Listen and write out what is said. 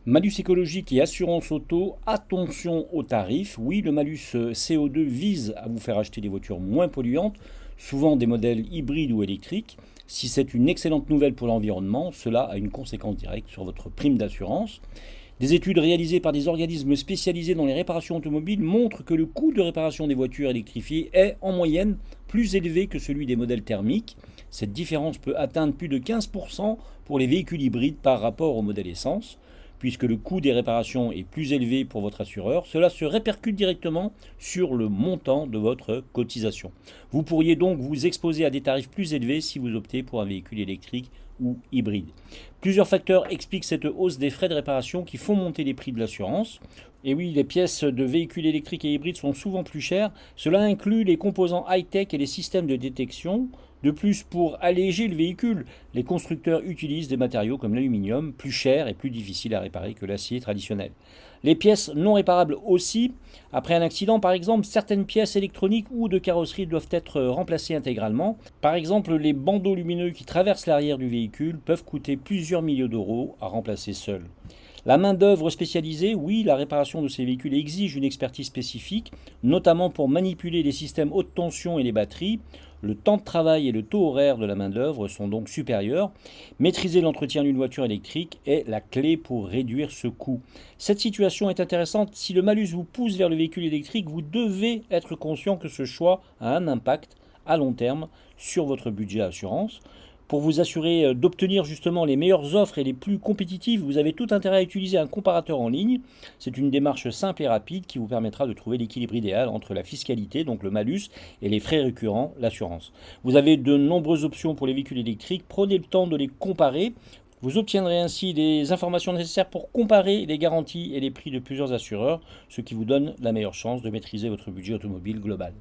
Malus écologique et assurance auto, attention aux tarifs. Oui, le malus CO2 vise à vous faire acheter des voitures moins polluantes, souvent des modèles hybrides ou électriques. Si c'est une excellente nouvelle pour l'environnement, cela a une conséquence directe sur votre prime d'assurance. Des études réalisées par des organismes spécialisés dans les réparations automobiles montrent que le coût de réparation des voitures électrifiées est en moyenne plus élevé que celui des modèles thermiques. Cette différence peut atteindre plus de 15% pour les véhicules hybrides par rapport au modèle essence. Puisque le coût des réparations est plus élevé pour votre assureur, cela se répercute directement sur le montant de votre cotisation. Vous pourriez donc vous exposer à des tarifs plus élevés si vous optez pour un véhicule électrique ou hybride. Plusieurs facteurs expliquent cette hausse des frais de réparation qui font monter les prix de l'assurance. Et oui, les pièces de véhicules électriques et hybrides sont souvent plus chères. Cela inclut les composants high-tech et les systèmes de détection. De plus, pour alléger le véhicule, les constructeurs utilisent des matériaux comme l'aluminium, plus chers et plus difficiles à réparer que l'acier traditionnel. Les pièces non réparables aussi. Après un accident, par exemple, certaines pièces électroniques ou de carrosserie doivent être remplacées intégralement. Par exemple, les bandeaux lumineux qui traversent l'arrière du véhicule peuvent coûter plusieurs milliers d'euros à remplacer seuls. La main-d'œuvre spécialisée, oui, la réparation de ces véhicules exige une expertise spécifique, notamment pour manipuler les systèmes haute tension et les batteries. Le temps de travail et le taux horaire de la main-d'œuvre sont donc supérieurs. Maîtriser l'entretien d'une voiture électrique est la clé pour réduire ce coût. Cette situation est intéressante. Si le malus vous pousse vers le véhicule électrique, vous devez être conscient que ce choix a un impact à long terme sur votre budget assurance. Pour vous assurer d'obtenir justement les meilleures offres et les plus compétitives, vous avez tout intérêt à utiliser un comparateur en ligne. C'est une démarche simple et rapide qui vous permettra de trouver l'équilibre idéal entre la fiscalité, donc le malus, et les frais récurrents, l'assurance. Vous avez de nombreuses options pour les véhicules électriques. Prenez le temps de les comparer. Vous obtiendrez ainsi des informations nécessaires pour comparer les garanties et les prix de plusieurs assureurs, ce qui vous donne la meilleure chance de maîtriser votre budget automobile global.